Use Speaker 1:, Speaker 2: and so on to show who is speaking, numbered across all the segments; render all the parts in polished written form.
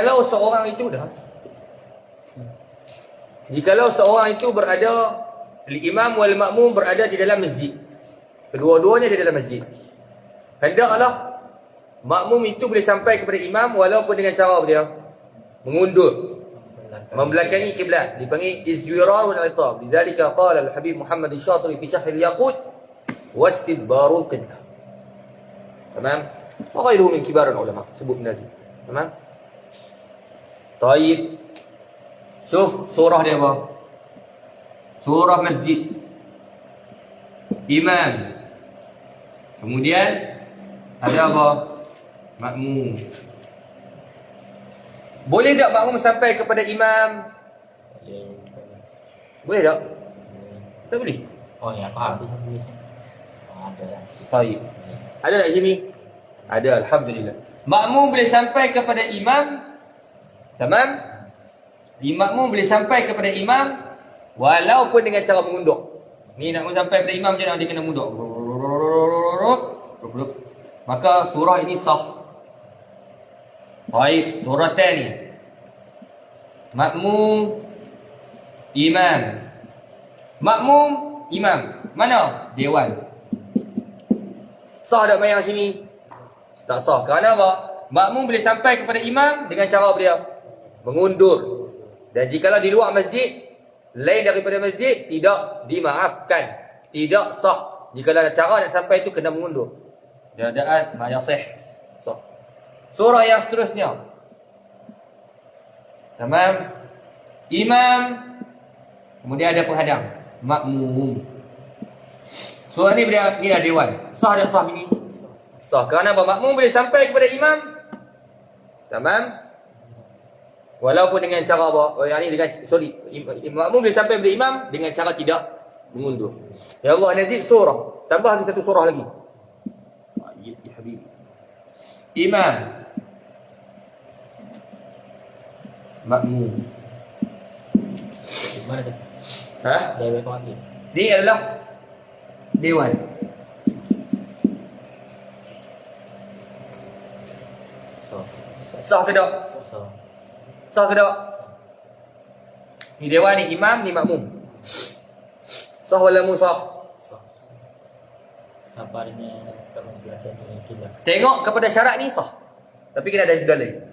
Speaker 1: Jikalau seorang itu jikalau seorang itu berada, al-imam wal makmum berada di dalam masjid, kedua-duanya di dalam masjid, hendaklah makmum itu boleh sampai kepada imam walaupun dengan cara dia mengundur, membelakangi kiblat, dipanggil izwirarun al-itab. Lidzalika qala al-habib Muhammad Asy-Syatibi fi Syarh al-Yaqut wastidbarul qiblah. Tamam? Wa ghairuhu min kibar ulama sebut nazil. Tamam? Taib. Syuf surah dia apa? Surah masjid. Imam. Kemudian ada apa? Makmum. Boleh tak makmum sampai kepada imam? Boleh tak? Tak boleh.
Speaker 2: Oh ya, faham. Ada.
Speaker 1: Baik. Ada tak sini? Ada, alhamdulillah. Makmum boleh sampai kepada imam. Tamam? Makmum boleh sampai kepada imam walaupun dengan cara mengundur. Ni nak sampai kepada imam je, dia kena mundur. Maka surah ini sah. Baik, suratan ni. Makmum, imam. Makmum, imam. Mana? Dewan. Sah tak mayang sini? Tak sah. Kerana apa? Makmum boleh sampai kepada imam dengan cara apa dia? Mengundur. Dan jikalau di luar masjid, lain daripada masjid, tidak dimaafkan. Tidak sah. Jikalau ada cara nak sampai itu, kena mengundur. Dadaan ma yasih. Sah. Surah yang seterusnya. Tamam. Imam. Kemudian ada penghadang. Makmum. Surah ni dia dewan. Sah tak sah ini? Sah. Kerana apa? Makmum boleh sampai kepada imam. Tamam. Walaupun dengan cara apa? Oh, yang ni dengan makmum boleh sampai kepada imam dengan cara tidak mengundur. Ya Allah, nazid surah. Tambah lagi satu surah lagi. Ya Habib. Imam. Makmum.
Speaker 2: Mana tu?
Speaker 1: Ha?
Speaker 2: Dewan panggil.
Speaker 1: Ni adalah dewan. Sah ke tak? Sah ke tak? Ni dewan, ni imam, ni makmum. Sah wala musah?
Speaker 2: Sabarnya tak membelakan kiblat.
Speaker 1: Tengok kepada syarat ni sah. Tapi kena ada judul lain.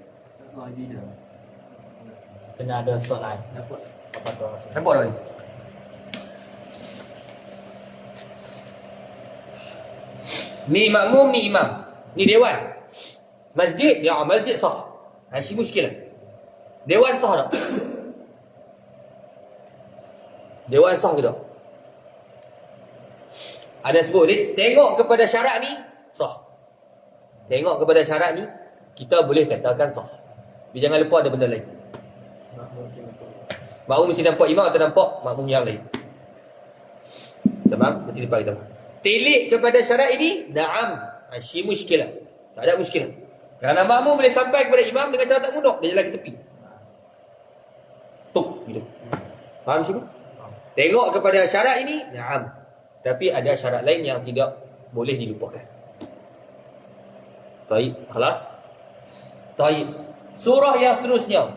Speaker 2: Kena ada solat. Apa tu?
Speaker 1: Nampak tak ni? Ni makmum, ni imam. Ni dewan. Masjid, ya masjid sah. Ini muskilah. Dewan sah tak? Dewan sah ke tak? Ada sebut ni, tengok kepada syarat ni sah. Tengok kepada syarat ni, kita boleh katakan sah. Tapi jangan lupa ada benda lain. Makmum mesti nampak imam atau nampak makmum yang lain. Tamam? Berarti lepas kita. Telik kepada syarat ini, na'am. Ini muskilah. Tak ada muskilah. Kerana makmum boleh sampai kepada imam dengan cara tak mundur. Dia jalan ke tepi. Tuk, gitu. Faham semua? Tengok kepada syarat ini, na'am. Tapi ada syarat lain yang tidak boleh dilupakan. Baik, kelas. Baik. Surah yang seterusnya.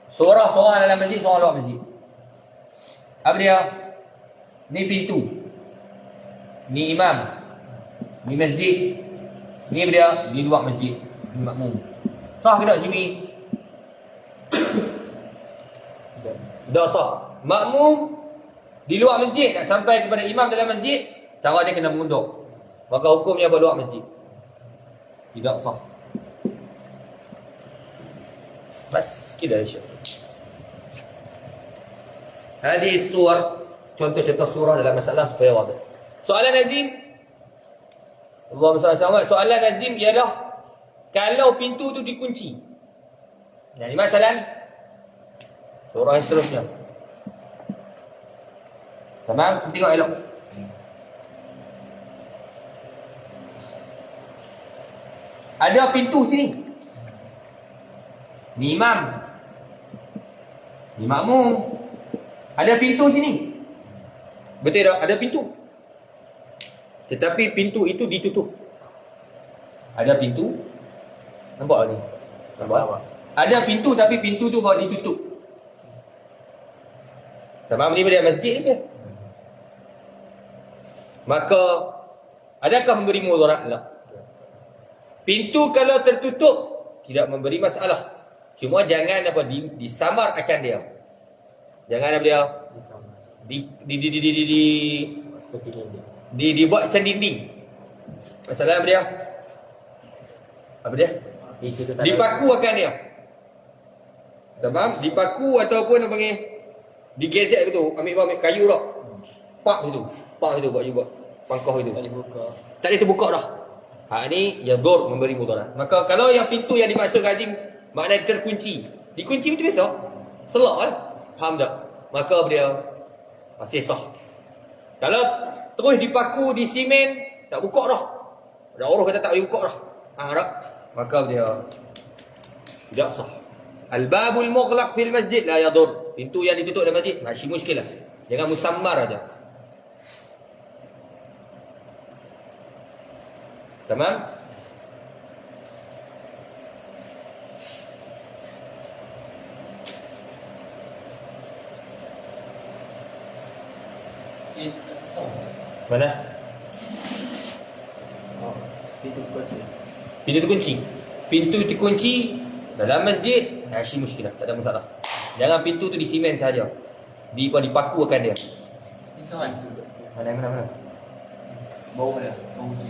Speaker 1: Surah seorang dalam masjid, seorang luar masjid. Apa dia? Ni pintu. Ni imam. Ni masjid. Ni dia di luar masjid. Ni makmum. Sah ke tak sini? Tak sah. Makmum di luar masjid nak sampai kepada imam dalam masjid, cara dia kena mundur. Maka hukumnya apa luar masjid? Tidak sah. Bas, kira insya. Hadis surah, contoh-contoh surah dalam masalah supaya wadah. Soalan Nazim, Allahumma salli alaihi wasallam. Soalan Nazim ialah kalau pintu tu dikunci. Jadi masalah surah yang seterusnya. Tamam, tengok elok. Ada pintu sini. Ni imam. Ni makmum. Ada pintu sini. Betul tak? Ada pintu. Tetapi pintu itu ditutup. Ada pintu. Nampak ni?
Speaker 2: Bawah.
Speaker 1: Ada pintu tapi pintu tu baru ditutup. Tamam ni dia masjid je. Maka adakah memberi mudarat? Tak. Pintu kalau tertutup tidak memberi masalah. Cuma jangan apa disamar akan dia. Jangan apa dia?
Speaker 2: Seperti ini.
Speaker 1: Dibuat macam dinding. Masalah apa dia? Apa dia?
Speaker 2: Itu tu tak ada.
Speaker 1: Dipaku akan dia. Tamam? Dipaku ataupun apa panggil? Digezek tu, ambil kayu dah. Pak itu. Pak itu buat pangkah itu.
Speaker 2: Tak boleh buka.
Speaker 1: Tak boleh terbuka dah. Hak ni yadur memberi mudarat. Maka kalau yang pintu yang dimaksud haji maknanya terkunci. Dikunci macam biasa. Selak kan? Faham tak? Maka dia masih sah. Kalau terus dipaku di simen tak buka dah. Ada orang kata tak boleh buka dah. Tak? Maka dia tidak sah. Al-babul mughlaq fil masjid la yadur. Pintu yang ditutup dalam masjid masih muskilah. Jangan musammar aja. Tamam? Mana?
Speaker 2: Pintu kunci.
Speaker 1: Pintu terkunci. Pintu terkunci dalam masjid, masih muskilah, tak ada masalah. Jangan pintu tu disimen saja. Dipaku akan dia.
Speaker 3: Isan tu.
Speaker 1: Mana?
Speaker 3: Bau dia. Bau uji.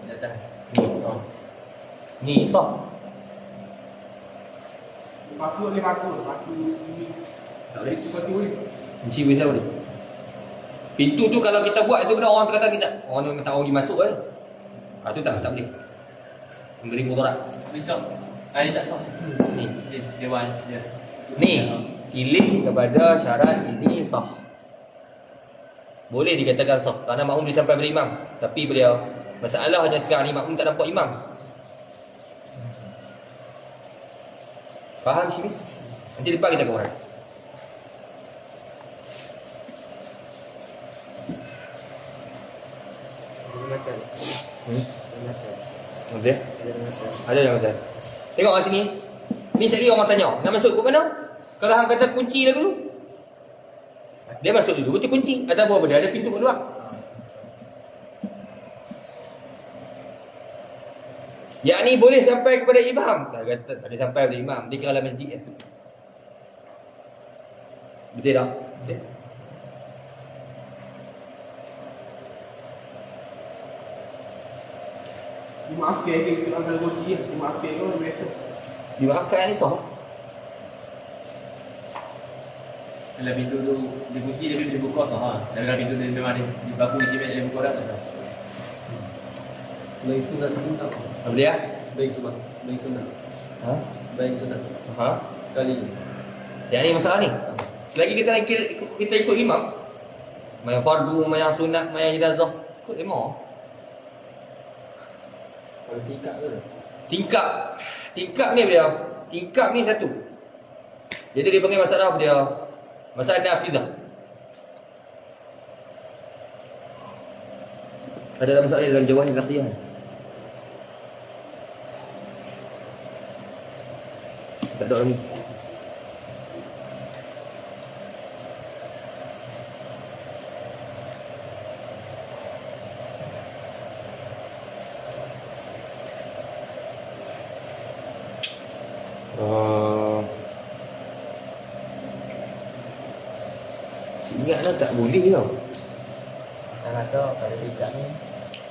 Speaker 3: Di atas.
Speaker 1: Ni sah.
Speaker 4: Paku ni.
Speaker 1: Tak boleh.
Speaker 4: Itu paku ni.
Speaker 1: Kunci bisa boleh. Pintu tu kalau kita buat itu benar orang kata kita. Orang tak pergi masuk kan. Tu tak boleh. Memberi mudarat.
Speaker 3: Besok. Ini tak sah.
Speaker 1: Ni.
Speaker 3: Dewan dia.
Speaker 1: Ni pilih kepada syarat ini sah. Boleh dikatakan sah kerana makmum dia sampai berimam. Tapi beliau masalahnya sekarang ni makmum tak nampak imam. Faham sini? Nanti lepas kita ke orang. Ada? Ada yang kata. Tengok kat sini. Ni sekali orang tanya, nak masuk ke mana? Kalau hang kata kunci dah dulu. Dia masuk dulu, betul kunci. Ada apa benda? Ada pintu kat luar. Yang ni boleh sampai kepada imam. Tak kata tak boleh sampai kepada imam. Dia kira masjid kan. Betul tak? Betul.
Speaker 4: Dimaafkan ke ambil kunci ya. Dimaafkan ke biasa.
Speaker 1: Dimaafkan ni sah.
Speaker 3: Kalau pintu tu dikunci dia boleh dibuka sah. Tapi kalau pintu dia memang dibaku di sini dia buka dah tak sah.
Speaker 5: Baik sunat tak?
Speaker 1: Apa dia?
Speaker 5: Baik sunat. Baik sunat.
Speaker 1: Ha?
Speaker 5: Baik sunat.
Speaker 1: Ha?
Speaker 5: Sekali.
Speaker 1: Yang ni masalah ni. Selagi kita ikut imam, mana fardu, mana sunat, mana jenazah, ikut imam.
Speaker 5: Kalau tingkat ke?
Speaker 1: Tingkap ni dia. Tingkap ni satu. Jadi dia panggil masalah apa dia? Masalah nafizah. Ada dalam masalah dalam jawahir nafizah. Tak ada dalam ni. Ingatlah tak boleh tau.
Speaker 2: Kata kalau tidak ni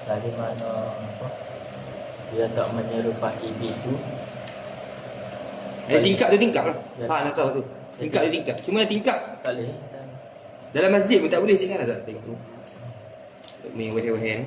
Speaker 2: dari mana apa dia tak menyerupai pintu.
Speaker 1: Tingkap tu tingkap lah.
Speaker 2: Ya.
Speaker 1: Ha nak tahu tu. Tingkap tu tingkap. Cuma tingkap
Speaker 2: Tak boleh.
Speaker 1: dalam masjid pun tak boleh sikit kan tak tengok tu. Ni wahai-wahai ni.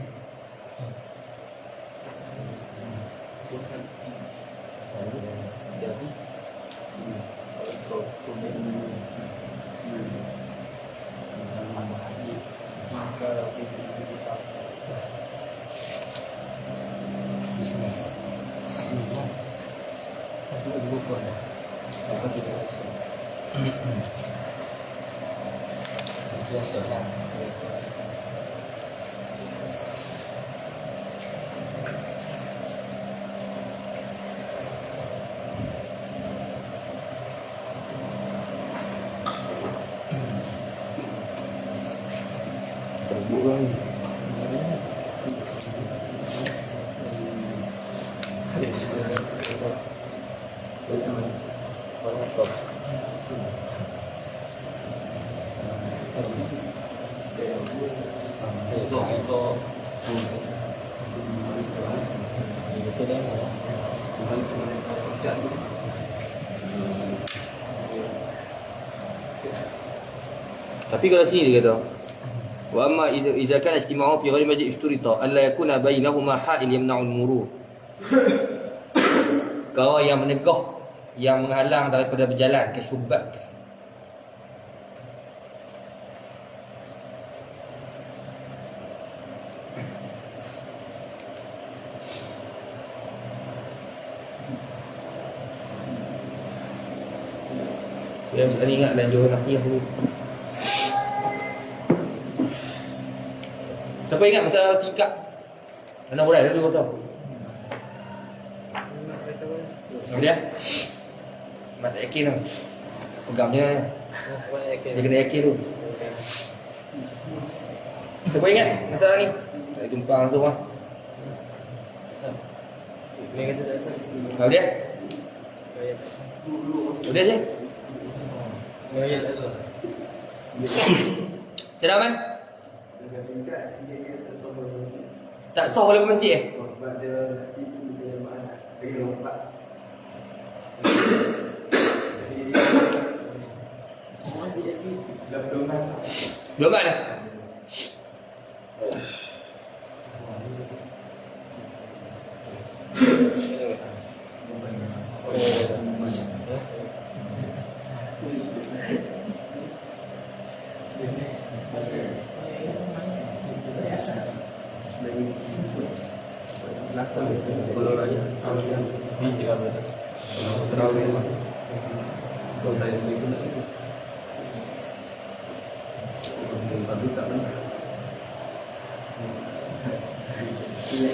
Speaker 2: Biasa lah.
Speaker 1: Sibuk kan ni. Tapi kalau sini dia kata, wa amma idza kana istima'u fi ghairi majlis isturita alla yakuna bainahuma ha'il yamna'u al-murur. Kau yang menegah, yang menghalang daripada berjalan ke syubbat. Yang saya ingat dan Johor Nakiyah dulu. Siapa ingat pasal tingkat? Anak borai dulu pasal. Nama dia? Mat tak yakin tu. Pegang je. Dia kena yakin tu. Siapa ingat masalah ni? Tak jumpa langsung lah.
Speaker 2: Dia kata tak sah.
Speaker 1: Nama dia?
Speaker 2: Kaya tak sah.
Speaker 1: Udah je.
Speaker 2: Kaya tak sah.
Speaker 1: Cedaman? Tak sah walaupun masjid eh? Belum ada.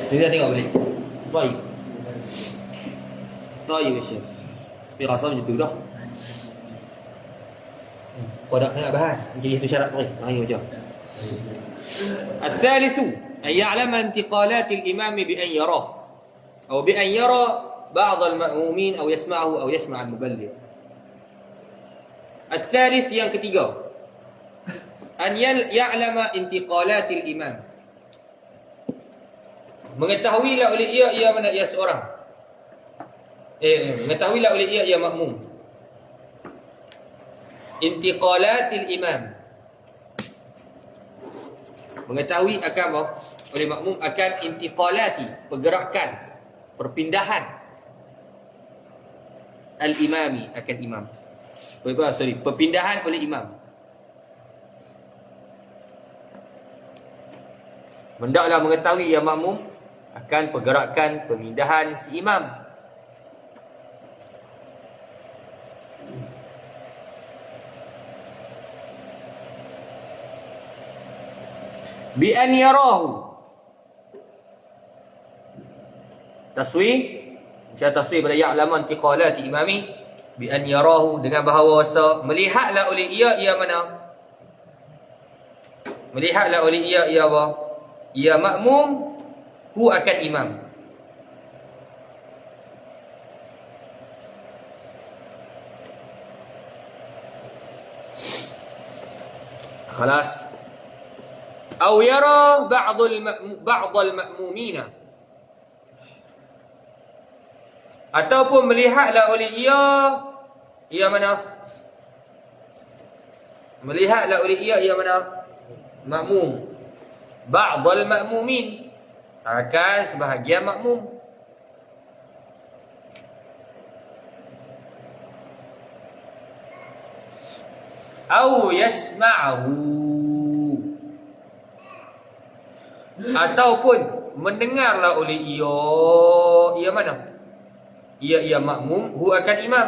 Speaker 1: Kita tengok balik. Baik. Baik Syekh. Tapi rasa macam tu dah. Kodak sangat bahas. Jadi itu syarat boleh. Ini macam. الثالث أن يعلم انتقالات الإمام بأن يراه أو بأن يرى بعض المأمومين أو يسمعه أو يسمع المبلغ. الثالث yang ketiga, أن يعلم انتقالات الإمام, mengetahuilah oleh ia mana ia seorang. Mengetahuilah oleh ia makmum. Intiqalatil imam, mengetahui akan apa? Oleh makmum akan intiqalati, pergerakan, perpindahan al-imami, akan imam. Perpindahan oleh imam. Hendaklah mengetahui ia makmum akan pergerakan pemindahan si imam. Bi an yarahu. Taswir, macam taswir pada ya'laman tiqalati imami, bi an yarahu, dengan bahawa melihatlah oleh ia mana? Melihatlah oleh ia apa? Ia makmum hu akan imam. Khalas. Atau yara ba'd al-ma'mumina, ataupun melihatlah oleh ia mana? Melihatlah oleh ia mana? Makmum. Ba'd al-ma'mumin, akan sebahagian makmum. Au yasma'ahu, ataupun mendengarlah oleh ia mana? Ia makmum hu akan imam.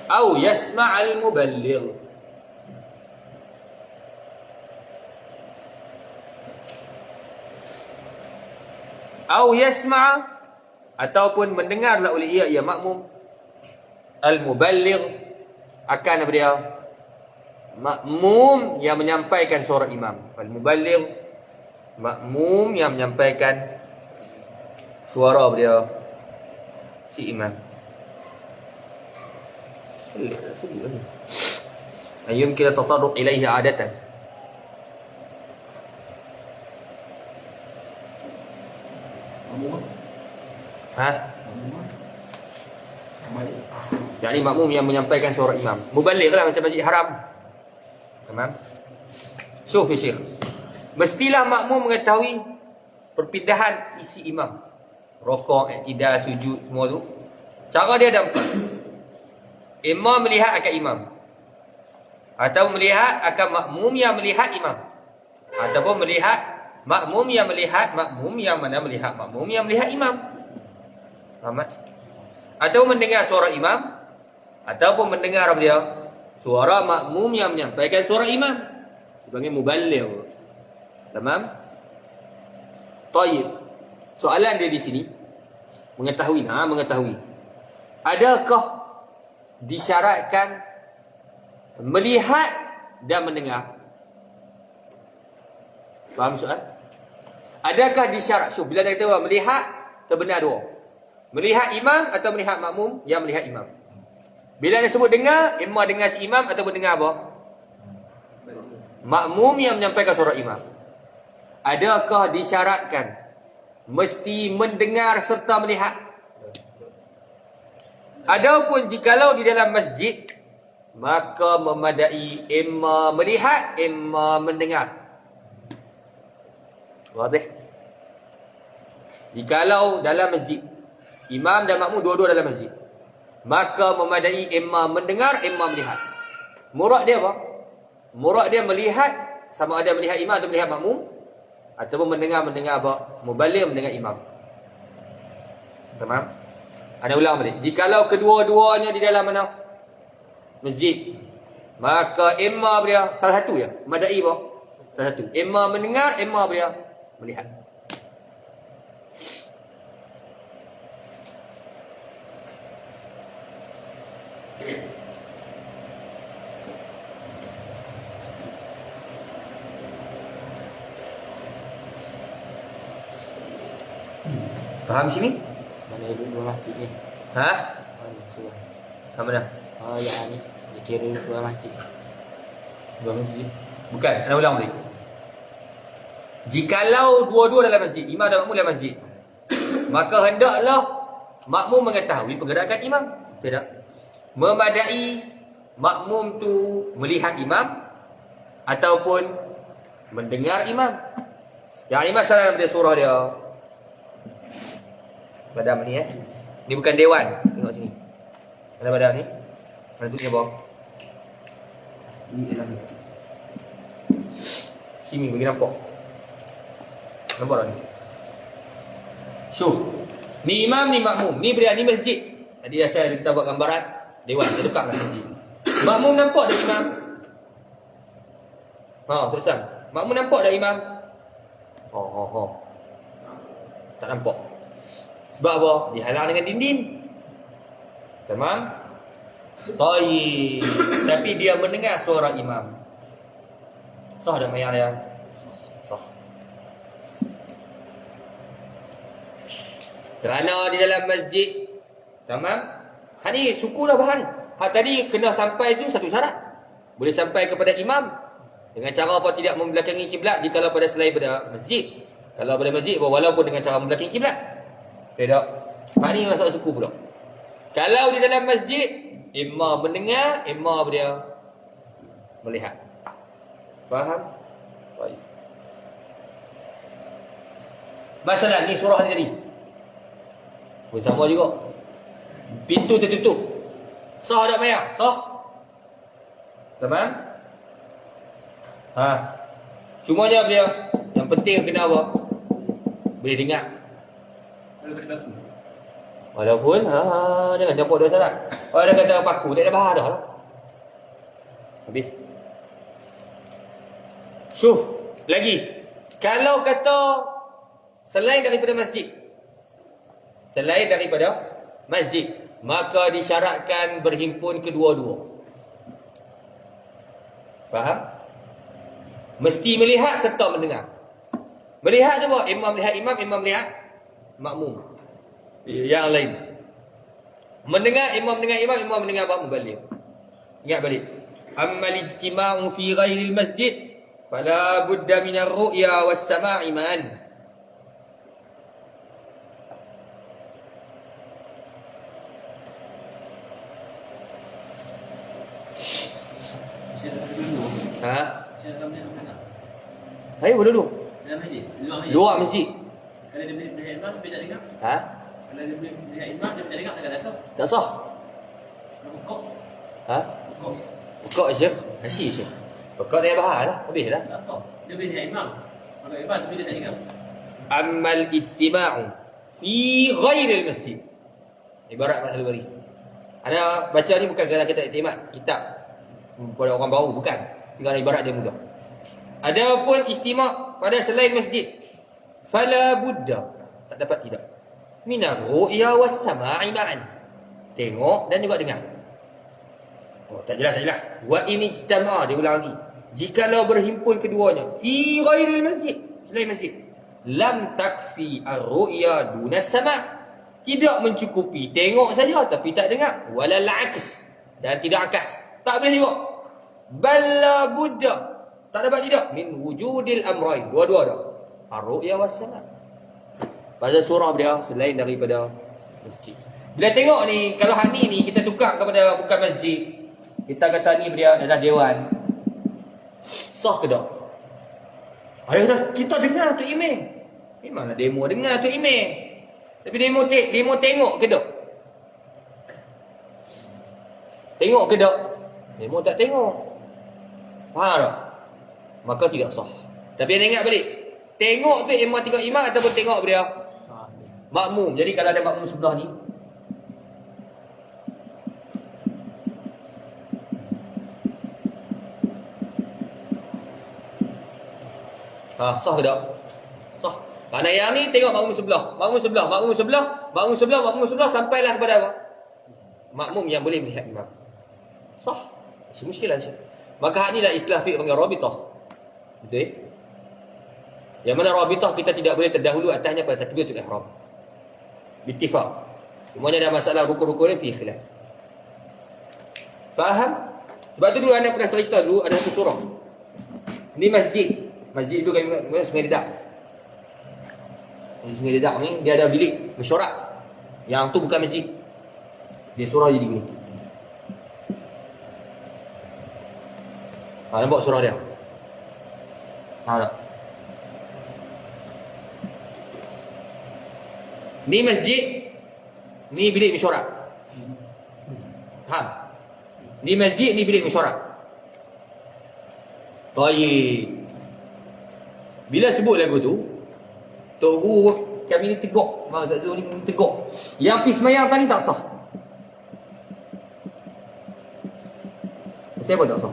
Speaker 1: Au yasma'al muballigh, au yasma' ataupun mendengarlah oleh ia makmum. Al-muballigh akan apa dia? Makmum yang menyampaikan suara imam. Al-muballigh makmum yang menyampaikan suara apa dia? Si imam. Sulit ni. Ayum kita tatarruq ilaihi adatan.
Speaker 5: Makmum.
Speaker 1: Ha?
Speaker 5: Makmum.
Speaker 1: Jadi makmum yang menyampaikan suara imam. Muballigh lah macam masjid haram. Tamam? Syuf ya Syekh. Mestilah makmum mengetahui perpindahan isi imam. Rokok, iktidal, sujud, semua tu. Cara dia ada 4. Imam melihat akan imam. Atau melihat akan makmum yang melihat imam. Ataupun melihat makmum yang melihat makmum yang mana melihat makmum yang melihat imam. Faham tak? Atau mendengar suara imam, ataupun mendengar apa dia? Suara makmum yang menyampaikan suara imam. Dipanggil muballigh. Tamam? Taib. Soalan dia di sini mengetahui, mengetahui. Adakah disyaratkan melihat dan mendengar? Faham soal? Adakah disyarat? So, bila dia kata melihat, terbenar dua. Melihat imam atau melihat makmum yang melihat imam. Bila dia sebut dengar, imam dengar si imam ataupun dengar apa? Makmum yang menyampaikan suara imam. Adakah disyaratkan mesti mendengar serta melihat? Adapun jikalau di dalam masjid, maka memadai imam melihat, imam mendengar. Wadih? Jikalau dalam masjid, imam dan makmum dua-dua dalam masjid, maka memadai imam mendengar, imam melihat. Murad dia apa? Murad dia melihat, sama ada melihat imam atau melihat makmum, ataupun mendengar apa? Muballigh mendengar imam. Tamam? Ana ulang balik. Jikalau kedua-duanya di dalam mana? Masjid, maka imam dia salah satu ya. Madai apa? Salah satu. Imam mendengar, imam dia melihat. Faham sini?
Speaker 2: Mana dulu dua masjid ni?
Speaker 1: Ha?
Speaker 2: Mana sudah?
Speaker 1: Kat mana?
Speaker 2: Oh ya ni. Dia kira dua masjid.
Speaker 1: Dua masjid. Bukan, ana ulang balik. Jikalau dua-dua dalam masjid, imam dan makmum dalam masjid, maka hendaklah makmum mengetahui pergerakan imam. Tidak. Memadai makmum tu melihat imam ataupun mendengar imam. Yang ini masalah daripada surah dia. Badam ni Ni bukan dewan. Tengok sini. Ada badam ni. Mana tu dia bawah?
Speaker 5: Ini adalah masjid.
Speaker 1: Sini bagi nampak. Nampak tak ni? Syuf. Ni imam, ni makmum. Ni beriak, ni masjid. Tadi saya kita buat gambaran dewan, terdekat dengan masjid. Makmum nampak dah imam. Selesai. Makmum nampak dah imam. Tak nampak. Sebab apa? Dihalang dengan dinding. Tamam? Tayyib. Tapi dia mendengar suara imam. Sah dah mayar dia? Sah. Kerana di dalam masjid, tamam? Hak ni suku dah bahan. Hak tadi kena sampai tu satu syarat. Boleh sampai kepada imam dengan cara apa? Tidak membelakangi kiblat jikalau pada selain pada masjid. Kalau pada masjid, walaupun dengan cara membelakangi kiblat. Tidak. Hak ni masalah suku pula. Kalau di dalam masjid, imam mendengar, imam dia melihat. Faham? Baik. Masalah ni surah ni tadi. Pun sama juga. Pintu tertutup. Sah tak Maya? Sah? Tamam? Cumanya dia yang penting kena apa? Boleh dengar.
Speaker 3: Kalau kena baku.
Speaker 1: Walaupun jangan campur dia salah. Kalau dia kata paku, tak ada bahar dah lah. Habis. Syuf. Lagi. Kalau kata selain daripada masjid, selain daripada masjid, maka disyaratkan berhimpun kedua-dua. Faham? Mesti melihat serta mendengar. Melihat tu apa? Imam melihat imam, imam melihat makmum. Yang lain. Mendengar imam mendengar imam, imam mendengar makmum balik. Ingat balik. Ammal ijtima'u fi ghairil masjid fala budda min ar-ru'ya was-sama'i ma'an.
Speaker 3: Saya dalam dulu.
Speaker 1: Ha?
Speaker 3: Saya dalam ni apa tak?
Speaker 1: Ayo dulu.
Speaker 3: Dalam masjid. Luar masjid.
Speaker 1: Luar masjid.
Speaker 3: Kalau dia melihat imam, dia tak dengar.
Speaker 1: Ha?
Speaker 3: Kalau dia melihat imam, dia tak dengar, tak ada.
Speaker 1: Tak sah.
Speaker 3: Rukuk.
Speaker 1: Ha?
Speaker 3: Rukuk.
Speaker 1: Pekak Syekh. Asyik Syekh. Pekak tak bahar lah. Habis lah.
Speaker 3: Tak sah. Dia melihat imam. Kalau imam, tapi dia tak dengar.
Speaker 1: Ammal ijtima'u fi ghairil masjid. Ibarat Mat Al-Bari. Ana baca ni bukan kerana kita iktimat kitab pada orang baru, bukan. Kerana ibarat dia mudah. Adapun istima' pada selain masjid, fala budda, tak dapat tidak, minar ru'ya was sama'i ma'an. Tengok dan juga dengar. Oh, tak jelas. Wa in ijtama'a, dia ulang lagi. Jikalau berhimpun keduanya fi ghairil masjid, selain masjid, lam takfi ar-ru'ya duna sama'. Tidak mencukupi tengok saja tapi tak dengar. Walal aks, dan tidak akas. Tak boleh juga. Balla budda, tak dapat tidak, min wujudil amrain, dua-dua dah. Ar-ru'ya was sama'. Pasal surah dia selain daripada masjid. Bila tengok ni, kalau hak ni kita tukar kepada bukan masjid, kita kata ni dia adalah dewan, sah ke tak? Ada kata kita dengar tu imam. Memanglah demo dengar tu imam. Tapi demo tengok ke tak? Tengok ke tak? Demo tak tengok. Faham tak? Maka tidak sah. Tapi anda ingat balik, tengok tu imam tengok imam ataupun tengok dia makmum. Jadi kalau ada makmum sebelah ni, sah ke tak? Sah. Kerana yang ni tengok makmum sebelah, sampailah kepada apa? Makmum yang boleh melihat imam. Sah. Muskilah Syekh. Maka hak ni lah istilah fiqh panggil rabitah. Betul? Yang mana rabitah kita tidak boleh terdahulu atasnya pada takbiratul ihram. Bittifaq. Semuanya ada masalah rukun-rukun ni fi khilaf. Faham? Sebab tu dulu anda pernah cerita dulu ada satu surah. Ni masjid. Masjid dulu kami Sungai Dedak. Sungai Dedak ni dia ada bilik mesyuarat. Yang tu bukan masjid. Dia surah jadi gini. Nampak surah dia? Tak? Ni masjid, ni bilik mesyuarat. Faham? Ni masjid, ni bilik mesyuarat. Baik. Bila sebut lagu tu, Tok Guru kami ni tegak. Maksud tu ni tegak. Yang pergi semayang tadi tak sah. Siapa tak sah?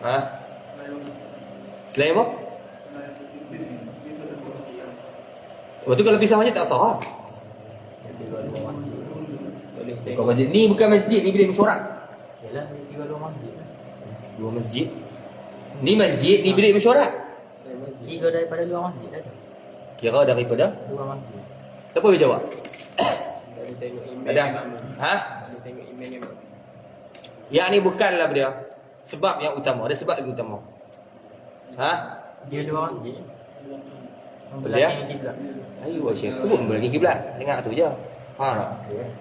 Speaker 1: Ha? Selain apa? Lepas tu kalau pisah masjid tak sah.
Speaker 2: Boleh
Speaker 1: Kau
Speaker 2: tengok.
Speaker 1: masjid ni bukan masjid, ni bilik mesyuarat.
Speaker 2: Yalah, dia tiga luar masjid.
Speaker 1: Dua masjid. Ni masjid, ni bilik mesyuarat.
Speaker 2: Tiga daripada luar masjid lah tu.
Speaker 1: Kira daripada
Speaker 2: Luar masjid.
Speaker 1: siapa boleh jawab?
Speaker 5: Dari tengok imam.
Speaker 1: Ada? Ha?
Speaker 5: Dari tengok imam imam.
Speaker 1: Yang ni bukanlah dia sebab yang utama. Ada sebab lagi utama. Ha?
Speaker 2: Dia luar masjid.
Speaker 1: Dia?
Speaker 2: Membelakangi kiblat.
Speaker 1: Ayo Syekh, sebut membagi kiblat. Dengar tu je. Ha.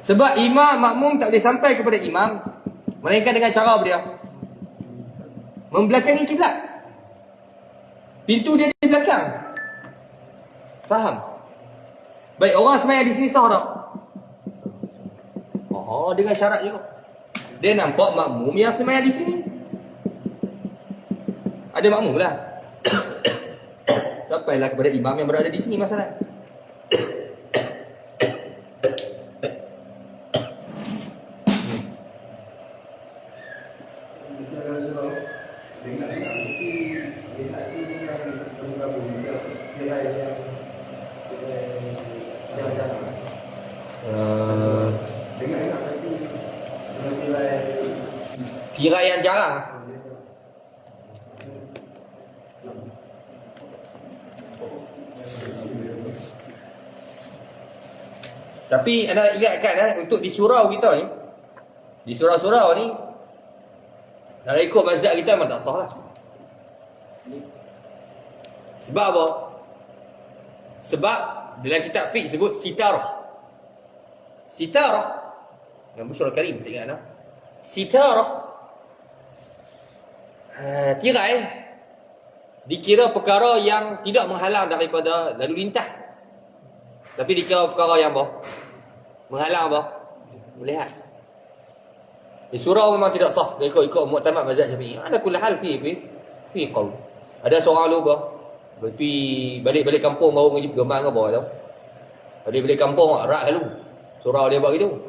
Speaker 1: Sebab imam makmum tak boleh sampai kepada imam melainkan dengan cara dia membelakangi kiblat. Pintu dia di belakang. Faham? Baik, orang sembahyang di sini sah tak? Oh, dengan syarat juga. Dia nampak makmum yang sembahyang di sini. Ada makmum lah. Sampailah kepada imam yang berada di sini masalah. Tirai yang jarang. Tapi anda ingatkan untuk di surau kita ni, di surau-surau ni, kalau ikut mazhab kita memang tak sah lah. Sebab apa? Sebab dalam kitab fiqh sebut sitarah. Sitarah. Dalam surah Karim saya ingat dah. Sitarah. Tirai dikira perkara yang tidak menghalang daripada lalu lintas. Tapi dikira perkara yang apa? Menghalang apa? Melihat. Di surau memang tidak sah. Dia ikut muktamad mazhab Syafi'i. Ada kulli hal fi qaul. Ada seorang lupa balik kampung baru ngaji Gemang ke bawah tau. Balik kampung rak lalu. Surau dia buat gitu.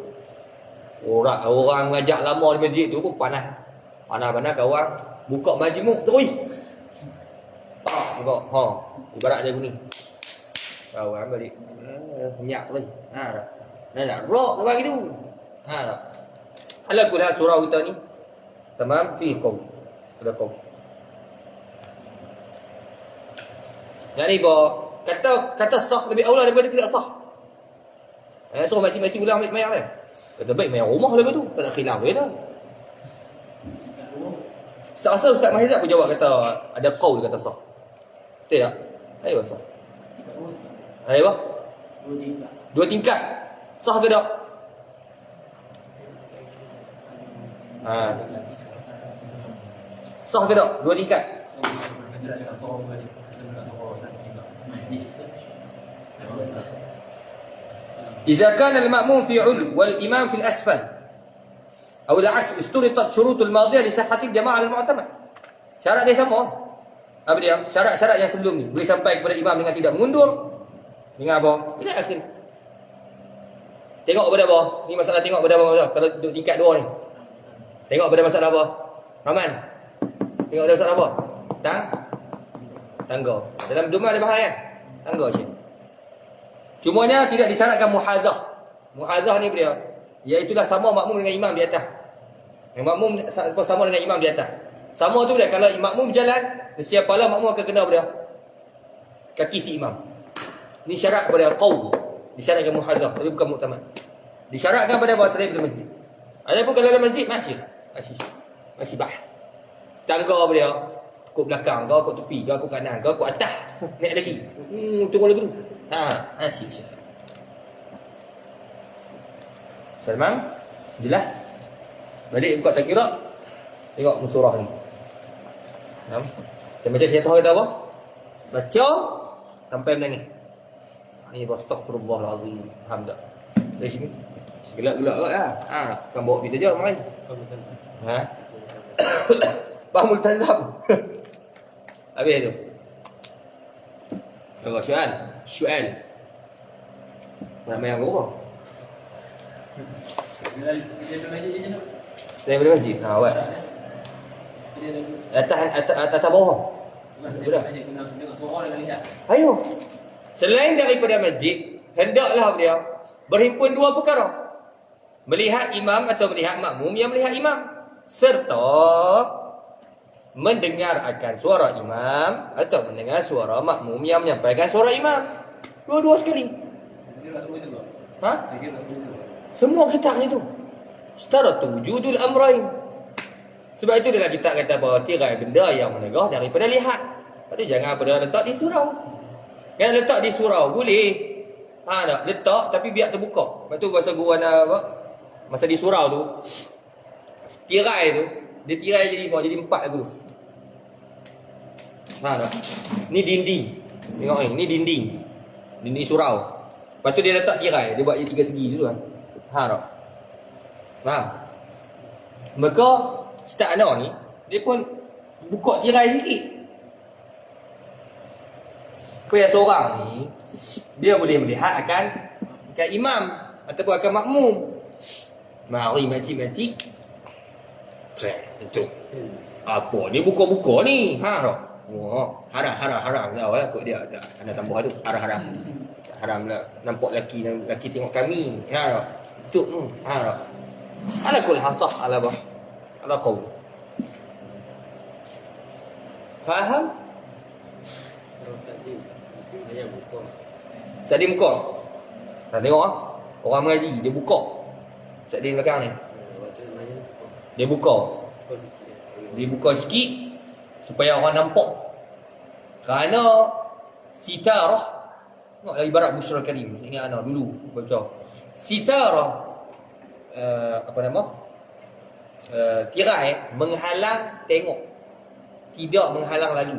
Speaker 1: Orang ngajak lama di masjid tu pun panas. Panas kawan buka majmuk terus. Buka. Ibarat dia ni. Kawan balik. Minyak tu. Dah. Nak rock apa gitu. Dah. Ala kulli surau kita ni tamam fi qaul. Ada qaul. Jadi kata sah lebih aula daripada tidak sah. Suruh makcik-makcik ulang ambil mayang dia. Kata baik mayang rumah lagu tu. Tak nak khilaf dia dah. Ustaz Mahizat pun jawab kata ada qaul kata sah. Betul tak? Ayo sah. Ayo. Dua tingkat. Sah ke tak? Sah ke tak? Dua tingkat. إذا كان المأموم في علو والإمام في الأسفل أو العكس اشترطت شروط الماضية لصحة الجماعة المعتمد. Syarat dia sama. Apa dia? Syarat yang sebelum ni boleh sampai kepada imam dengan tidak mengundur. Dengan apa? Ini akhir. Tengok kepada apa? Ni masalah tengok kepada apa? Kalau duduk tingkat 2 ni. Tengok kepada masalah apa? Rahman. Tengok kepada masalah apa? Tangga. Dalam Dumah ada bahaya. Tangga je. Cumanya tidak disyaratkan muhadzah. Muhadzah ni dia, iaitulah sama makmum dengan imam di atas. Yang makmum sama dengan imam di atas. Sama tu dia kalau makmum berjalan, siapalah makmum akan kena dia kaki si imam. Ini syarat kepada qaul. Disyaratkan muhadzah, tapi bukan muktamad. Disyaratkan pada bahasa daripada masjid. Adapun kalau dalam masjid masih bahas. Tangga apa dia? Kok belakang kau, kok tepi kau, kok kanan kau, kok atas. Naik lagi. Turun lagi dulu. Syekh. Salman, jelas? Balik buka takbirat. Tengok surah ni. Faham? Saya baca syaitan kata apa? Baca sampai menangis. Ini astaghfirullahalazim. Faham tak? Dari sini. Gelak-gelak lah. Bukan bawa pergi saja main. Faham multazam. Habis tu. Kalau Syu'al. Nak main apa? Saya boleh masjid. Awak. Atas bawah. Ayo. Selain daripada masjid, hendaklah dia berhimpun 2 perkara. Melihat imam atau melihat makmum yang melihat imam, serta mendengar akan suara imam atau mendengar suara makmum yang menyampaikan suara imam. Dua-dua sekali. Semua kitab ni tu. Setaratu wujudul amrain. Sebab itu dalam kitab kata bahawa tirai benda yang menegah daripada lihat. Lepas tu jangan pada letak di surau. Kan letak di surau boleh. Tak letak tapi biar terbuka. Lepas tu bahasa guru anda apa? Masa di surau tu tirai tu dia tirai jadi 4 dulu. Tak? Ni dinding. Tengok ni dinding. Dinding surau. Lepas tu dia letak tirai, dia buat dia 3 segi dulu kan. Tak? Faham? Maka Ustaz Anwar ni dia pun buka tirai sikit. Supaya seorang ni dia boleh melihat akan imam ataupun akan makmum. Mari makcik-makcik. Itu. Apa ni buka-buka ni? Wah, haram. Tahu lah kot dia. Ada tambah tu. Haram. haram lah nampak laki tengok kami. Ha tak? Betul tu. Ha tak? Ala kul hasah ala bah. Ala qaul. Faham?
Speaker 5: Terus tadi ayah buka.
Speaker 1: Ustaz Din buka. Tak tengok ah. Orang mengaji dia buka. Ustaz Din belakang ni.
Speaker 5: Waktu ayah buka.
Speaker 1: Dia buka.
Speaker 5: Buka sikit.
Speaker 1: Dia buka sikit supaya orang nampak. Kerana sitarah, tengoklah ibarat Busyra Karim. Ingat ana dulu baca. Sitarah apa nama? Tirai menghalang tengok. Tidak menghalang lalu.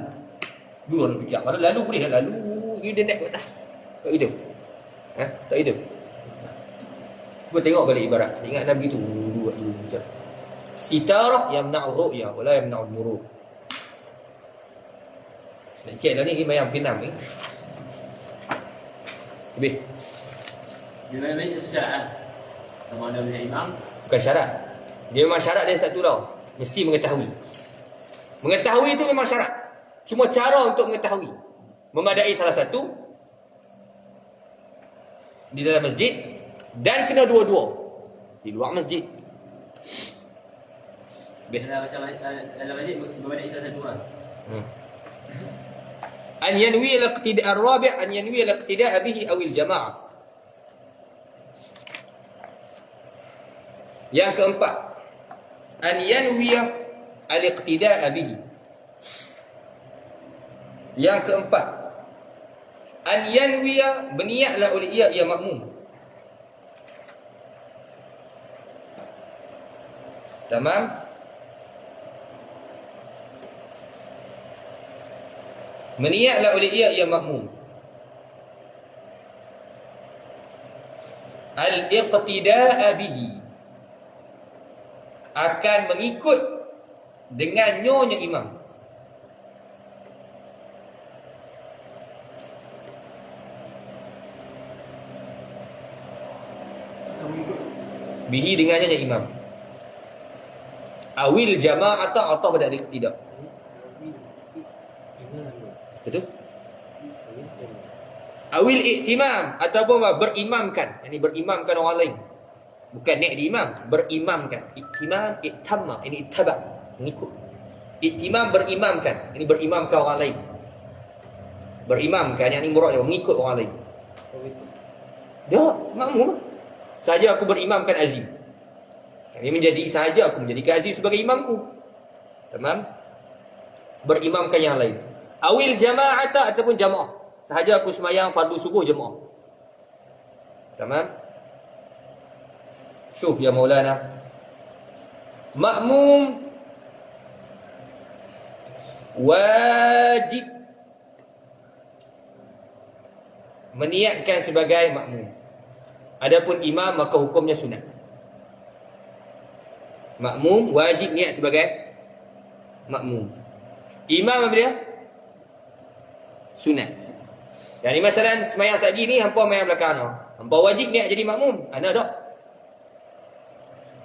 Speaker 1: Dulu orang fikir, padahal lalu boleh lalu dia naik ke atas. Tak gitu. Tak gitu. Cuba tengok balik ibarat. Ingat Nabi tu dulu macam. Sitarah yamna'u ru'ya wala yamna'u murur. Nak cek dah ni imayam P6 ni. Habis.
Speaker 3: Dia memang syarat. Sama ada dengan imam.
Speaker 1: Bukan syarat. Dia memang syarat dia tak tu tau. Mesti mengetahui. Mengetahui itu memang syarat. Cuma cara untuk mengetahui. Memadai salah satu di dalam masjid dan kena dua-dua di luar masjid.
Speaker 3: Dalam masjid berbalik salah satu lah.
Speaker 1: An yanwi al-iqtida' ar-rabi' an yanwi al-iqtida' bihi aw al-jama'ah. Yang keempat, an yanwi al-iqtida' bihi. Yang keempat, an yanwi berniatlah oleh ia makmum. Tamam? Meniatlah oleh ia makmum. Al-iqtida'a bihi, akan mengikut dengan nyonya imam. Bihi dengan nyonya imam. Awil jama'ata atau pada tidak. Betul? Awil iktimam ataupun berimamkan. Ini berimamkan orang lain. Bukan naik di imam, berimamkan. Iktimam, iktamma, ini ittaba, mengikut. Iktimam berimamkan, ini berimamkan orang lain. Berimamkan, yang ini murad dia mengikut orang lain. Dah, makmum. Saja aku berimamkan Azim. Ini menjadi sahaja aku menjadikan Azim sebagai imamku. Tamam? Berimamkan yang lain. Awil jama'ata ataupun jamaah. Sahaja aku semayang fardu subuh jamaah. Tamam? Syuf ya Maulana. Makmum wajib meniatkan sebagai makmum. Adapun imam maka hukumnya sunat. Makmum wajib niat sebagai makmum. Imam apa dia? Sunat. Yang ni masalah semayang satgi ni hampa main belakang no. Hampa wajib niat jadi makmum. Ana dak.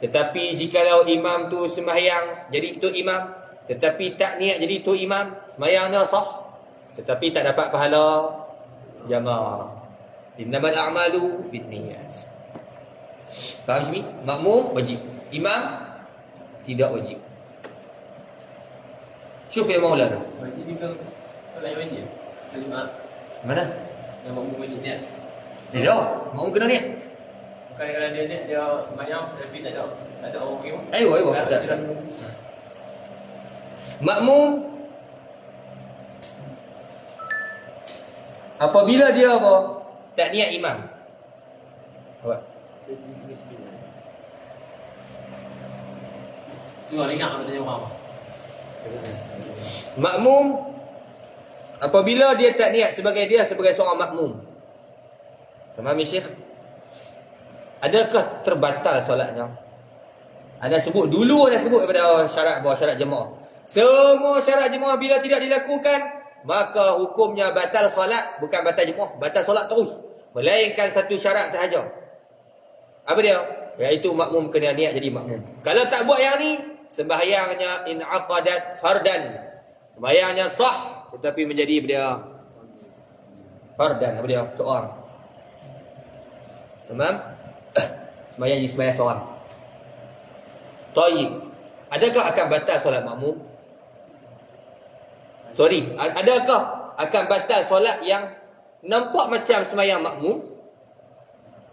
Speaker 1: Tetapi jikalau imam tu sembahyang jadi itu imam, tetapi tak niat jadi itu imam, sembahyangnya sah, tetapi tak dapat pahala jamaah. Innamal a'malu binniyat. Faham sini? Makmum wajib, imam tidak wajib. Syuf ya Maulana.
Speaker 3: Wajib juga solat yang wajib. Kalimat
Speaker 1: Mana?
Speaker 3: yang makmum wajib niat.
Speaker 1: Dia dah, makmum kena niat.
Speaker 3: Bukan kalau dia niat dia mayang tapi tak ada orang imam.
Speaker 1: Ayo. Makmum apabila dia apa? Tak niat imam. Apa?
Speaker 5: Jadi 39.
Speaker 3: Tu orang ingat apa tanya orang.
Speaker 1: Makmum apabila dia tak niat sebagai seorang makmum. Faham ya Syekh? Adakah terbatal solatnya? Anda sebut dulu, anda sebut daripada syarat jemaah. Semua syarat jemaah bila tidak dilakukan, maka hukumnya batal solat, bukan batal jemaah, batal solat terus. Melainkan satu syarat sahaja. Apa dia? Iaitu makmum kena niat jadi makmum. Kalau tak buat yang ni, sembahyangnya in'aqadat fardan. Sembahyangnya sah tetapi menjadi dia fardan, apa dia? Seorang. Tamam? Sembahyang jadi sembahyang seorang. Tayyib. Adakah akan batal solat makmum? Sorry, adakah akan batal solat yang nampak macam sembahyang makmum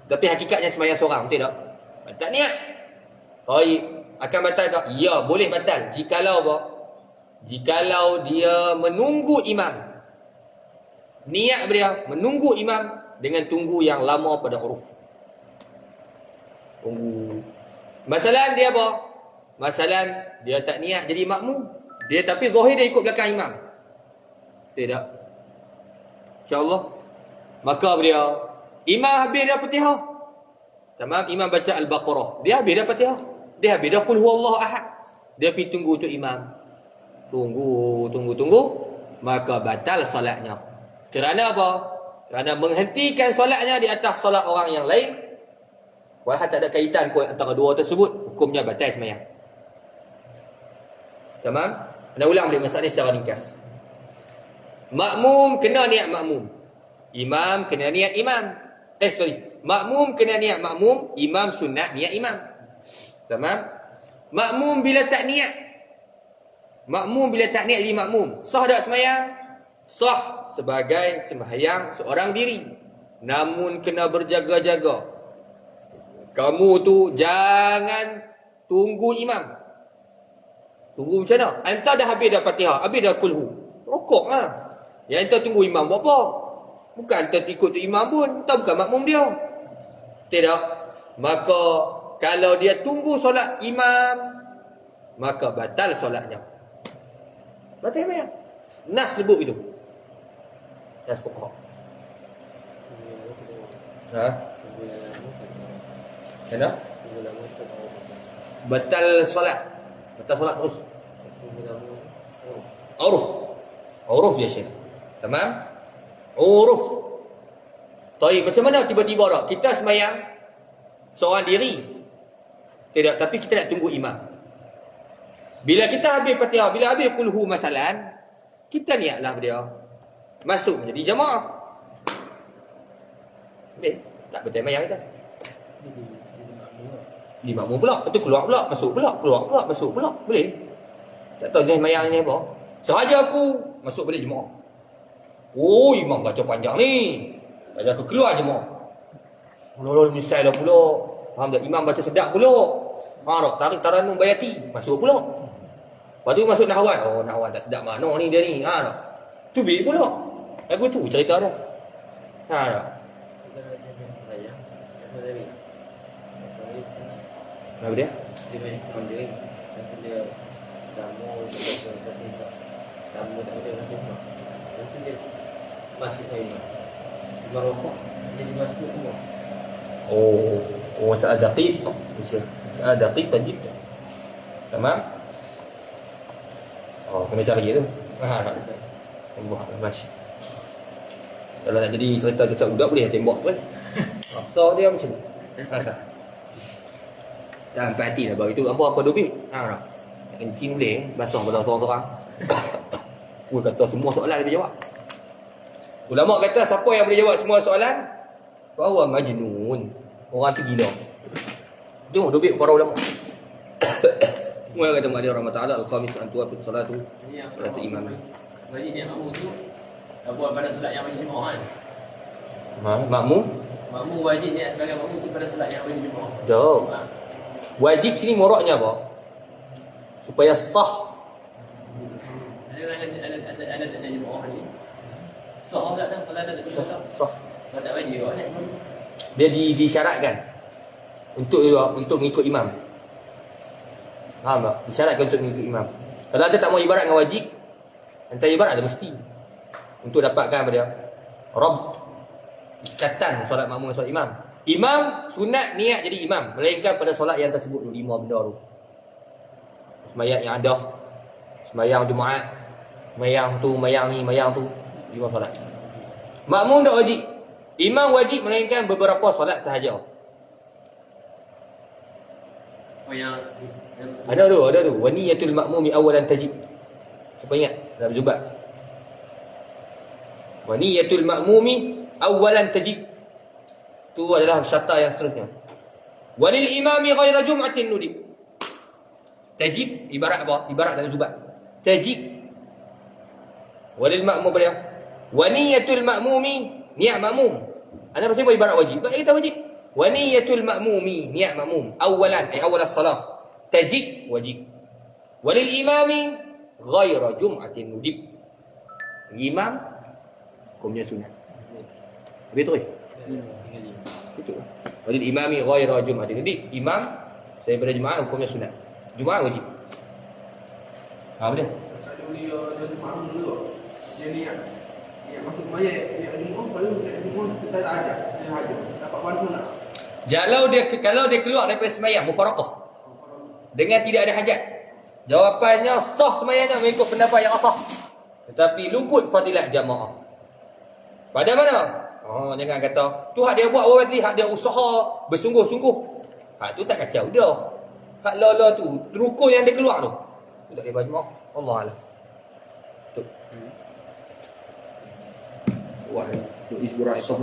Speaker 1: tapi hakikatnya sembahyang seorang? Betul tak? Batal niat. Tayyib. Akan batal tak? Ya, boleh batal. Jikalau apa? Jikalau dia menunggu imam. Niat dia menunggu imam dengan tunggu yang lama pada uruf. Tunggu. Masalah dia apa? Masalah dia tak niat jadi makmum. Dia tapi zahir dia ikut belakang imam. Tidak. InsyaAllah. Maka dia imam habis dah Fatihah. Tamam, imam baca Al-Baqarah. Dia habis dah Fatihah. Dia habis dah Qul huwallahu ahad. Dia pergi tunggu untuk imam. Tunggu. Maka batal solatnya. Kerana apa? Kerana menghentikan solatnya di atas solat orang yang lain. Walaupun tak ada kaitan pun antara dua tersebut, hukumnya batal sembahyang. Tamam? Anda ulang balik masalah ni secara ringkas. Makmum kena niat makmum. Imam kena niat imam. Makmum kena niat makmum, imam sunat niat imam. Tamam? Makmum bila tak niat jadi makmum, sah tak sembahyang? Sah sebagai sembahyang seorang diri. Namun kena berjaga-jaga. Kamu tu jangan tunggu imam. Tunggu macam mana? Anta dah habis dah Fatihah, habis dah kulhu. Rokok lah. Yang anta tunggu imam buat apa? Bukan anta ikut tu imam pun. Anta bukan makmum dia. Tidak. Maka kalau dia tunggu solat imam, maka batal solatnya. Batal apa ya? Nas sebut itu. Nas pokok. Ha? Kenapa? Batal solat. Batal solat terus. Uruf dia Syekh. Tamam? Uruf. Taib, macam mana tiba-tiba dah kita sembahyang seorang diri. Tidak, tapi kita nak tunggu imam. Bila kita habis Fatihah, bila habis kulhu masalan, kita niatlah dia masuk menjadi jamaah. Tak betul sembahyang kita. Di makmum pula, lepas tu keluar pula, masuk pula, keluar pula, masuk pula. Boleh? Tak tahu jenis sembahyang ni apa. Sahaja aku masuk balik jemaah. Oh, imam baca panjang ni. Sahaja aku keluar jemaah. Mula-mula menyesal dah pula. Faham tak? Imam baca sedap pula. Tarik taranum bayati. Masuk pula. Lepas tu masuk nahwan. Oh, nahwan tak sedap mana ni dia ni. Tak? Tu bilik pula. Aku tu cerita dah. Tak? Kenapa dia?
Speaker 5: Dia main mandiri. Nanti dia damu tak boleh nanti. Nanti dia masuk ke imam. Imam rokok jadi masuk semua.
Speaker 1: Oh, masalah daqiq. Masalah daqiq tajib. Tamam? Oh, kena cari tu. Allah masya. Kalau nak jadi cerita kisah budak boleh tembak tu kan. Rasa dia macam ni. Dah sampai hati dah bagi tu apa duit. Tak. Kencing boleh basah pada seorang-seorang. Ui kata semua soalan dia boleh jawab. Ulama kata siapa yang boleh jawab semua soalan, bahawa majnun. Orang tu gila. Tengok duit para ulama. Semua kata mak dia rahmat ta'ala al-khamis an tuwafid salatu salatu imam.
Speaker 3: Wajib niat makmum tu buat pada solat yang berjemaah kan.
Speaker 1: Makmum?
Speaker 3: Makmum wajib niat sebagai makmum tu pada solat yang berjemaah.
Speaker 1: Jawab. Wajib sini moraknya apa? Supaya sah.
Speaker 3: Ada tak jemaah ni? Sah tak dah kalau ada tak sah.
Speaker 1: Sah.
Speaker 3: Kalau tak wajib kan.
Speaker 1: Dia disyaratkan untuk mengikut imam. Faham tak? Disyaratkan untuk mengikut imam. Kalau ada tak mau ibarat dengan wajib, antara ibarat ada mesti. Untuk dapatkan apa dia? Rabb. Ikatan solat makmum dan solat imam. Imam sunat niat jadi imam, melainkan pada solat yang tersebut 5 benda tu. Sembahyang yang ada, sembahyang Jumaat, sembahyang tu, sembahyang tu, 5 solat. Makmum tak wajib. Imam wajib melainkan beberapa solat sahaja.
Speaker 3: Oh yang
Speaker 1: Ada tu. Wa niyatul makmumi awalan tajib. Siapa ingat dalam Zubat? Wa niyatul makmumi awalan tajib. Tu adalah syarta yang seterusnya. Walil imami ghaira jum'atin nudib. Tajib ibarat apa? Ibarat dalam zubat. Tajib. Walil ma'mum dia. Wa niyatul ma'mumi, niat makmum. Ana pasal ibarat wajib. Baik kita wajib. Wa niyatul ma'mumi, niat makmum. Awalan ay awal as-salah. Tajib wajib. Walil imami ghaira jum'atin nudib. Imam hukumnya sunat. Betul ke? Betul. Walil imami ghaira jum'atin nudib. Imam saya pada Jumaat hukumnya sunat. Jumaat wajib. Apa dia?
Speaker 4: Ada dia makmum dulu. Dia niat masuk mayat, niat Jumaat, baru niat Jumaat kita dah ajak. Dia hajar. Dapat bantu nak.
Speaker 1: Kalau dia keluar daripada sembahyang mufaraqah dengan tidak ada hajat, jawapannya sah sembahyangnya mengikut pendapat yang sah. Tetapi luput fadilat jamaah. Pada mana? Oh, jangan kata tu hak dia buat orang tadi, hak dia usaha bersungguh-sungguh. Hak tu tak kacau dah. Hak lala tu, rukun yang dia keluar tu. Tu tak boleh jemaah. Allah Alam. Tu. Wah, tu isbura itu.